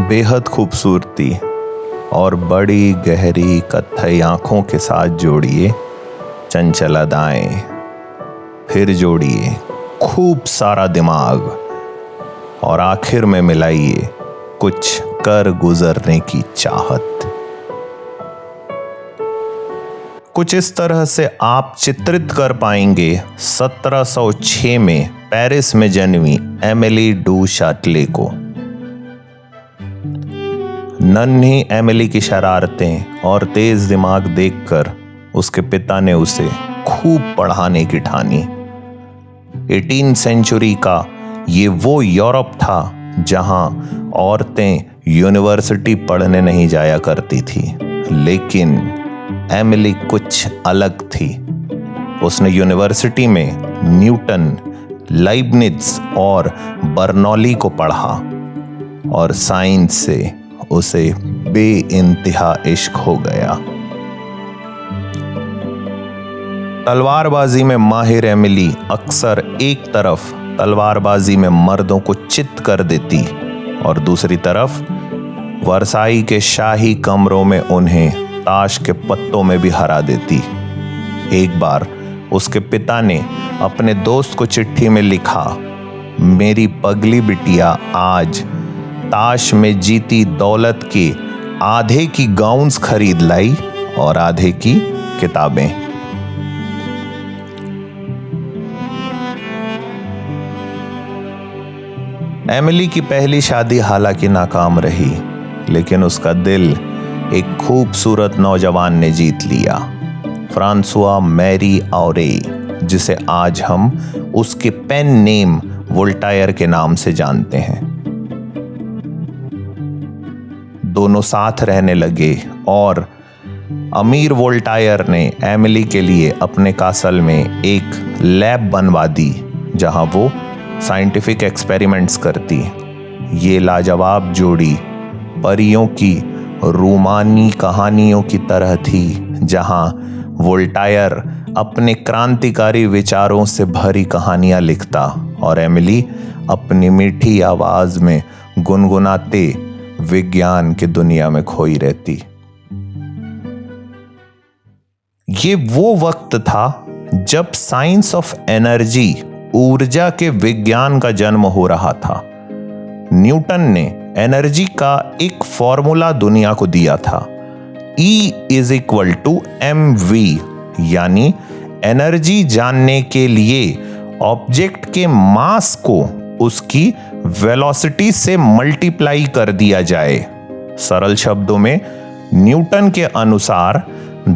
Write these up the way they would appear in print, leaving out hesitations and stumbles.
बेहद खूबसूरती और बड़ी गहरी कत्थई आंखों के साथ जोड़िए चंचल अदाएं, फिर जोड़िए खूब सारा दिमाग और आखिर में मिलाइए कुछ कर गुजरने की चाहत। कुछ इस तरह से आप चित्रित कर पाएंगे 1706 में पेरिस में जन्मी एमिली डू शाटले को। नन्ही एमिली की शरारतें और तेज दिमाग देखकर उसके पिता ने उसे खूब पढ़ाने की ठानी। 18वीं सेंचुरी का ये वो यूरोप था जहां औरतें यूनिवर्सिटी पढ़ने नहीं जाया करती थी, लेकिन एमिली कुछ अलग थी। उसने यूनिवर्सिटी में न्यूटन, लाइबनिज और बर्नौली को पढ़ा और साइंस से उसे बेइंतहा इश्क हो गया। तलवारबाजी में माहिर एमिली अक्सर एक तरफ तलवारबाजी में मर्दों को चित कर देती और दूसरी तरफ वर्साई के शाही कमरों में उन्हें ताश के पत्तों में भी हरा देती। एक बार उसके पिता ने अपने दोस्त को चिट्ठी में लिखा, मेरी पगली बिटिया आज ताश में जीती दौलत के आधे की गाउन्स खरीद लाई और आधे की किताबें। एमिली की पहली शादी हालांकि नाकाम रही, लेकिन उसका दिल एक खूबसूरत नौजवान ने जीत लिया, फ्रांसुआ मैरी ऑरे, जिसे आज हम उसके पेन नेम वोल्टायर के नाम से जानते हैं। दोनों साथ रहने लगे और अमीर वोल्टायर ने एमिली के लिए अपने कासल में एक लैब बनवा दी जहां वो साइंटिफिक एक्सपेरिमेंट्स करती। ये लाजवाब जोड़ी परियों की रोमानी कहानियों की तरह थी, जहां वोल्टायर अपने क्रांतिकारी विचारों से भरी कहानियां लिखता और एमिली अपनी मीठी आवाज में गुनगुनाते विज्ञान की दुनिया में खोई रहती। ये वो वक्त था जब साइंस ऑफ एनर्जी, ऊर्जा के विज्ञान का जन्म हो रहा था। न्यूटन ने एनर्जी का एक फॉर्मूला दुनिया को दिया था, E=mv, यानी एनर्जी जानने के लिए ऑब्जेक्ट के मास को उसकी वेलोसिटी से मल्टीप्लाई कर दिया जाए। सरल शब्दों में न्यूटन के अनुसार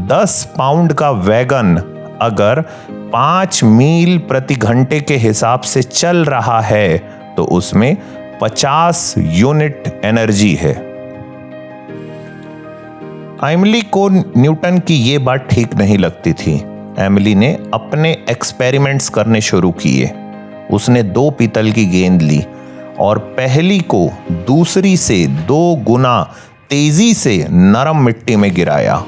10 पाउंड का वैगन अगर 5 मील प्रति घंटे के हिसाब से चल रहा है तो उसमें 50 यूनिट एनर्जी है। एमिली को न्यूटन की ये बात ठीक नहीं लगती थी। एमिली ने अपने एक्सपेरिमेंट्स करने शुरू किए। उसने 2 पीतल की गेंद ली और पहली को दूसरी से 2 गुना तेजी से नरम मिट्टी में गिराया।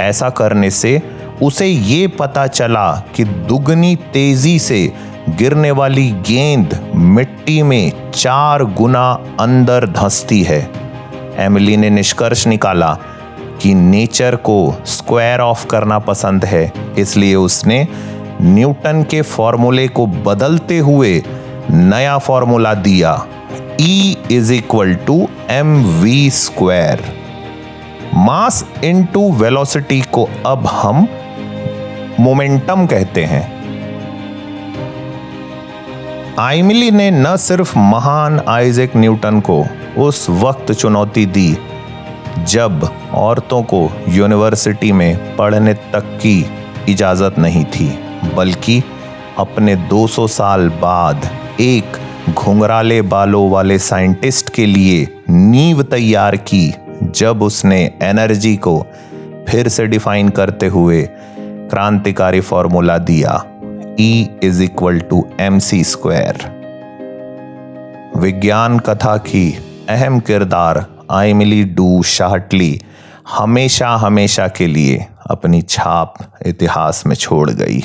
ऐसा करने से उसे ये पता चला कि दुगनी तेजी से गिरने वाली गेंद मिट्टी में 4 गुना अंदर धंसती है। एमिली ने निष्कर्ष निकाला कि नेचर को स्क्वायर ऑफ करना पसंद है, इसलिए उसने न्यूटन के फॉर्मूले को बदलते हुए नया फॉर्मूला दिया, E=mv²। मास इनटू वेलोसिटी को अब हम मोमेंटम कहते हैं। एमिली ने न सिर्फ महान आइजैक न्यूटन को उस वक्त चुनौती दी जब औरतों को यूनिवर्सिटी में पढ़ने तक की इजाजत नहीं थी, बल्कि अपने 200 साल बाद एक घुंघराले बालों वाले साइंटिस्ट के लिए नींव तैयार की, जब उसने एनर्जी को फिर से डिफाइन करते हुए क्रांतिकारी फॉर्मूला दिया, E=mc²। विज्ञान कथा की अहम किरदार एमिली डू शाटले हमेशा हमेशा के लिए अपनी छाप इतिहास में छोड़ गई।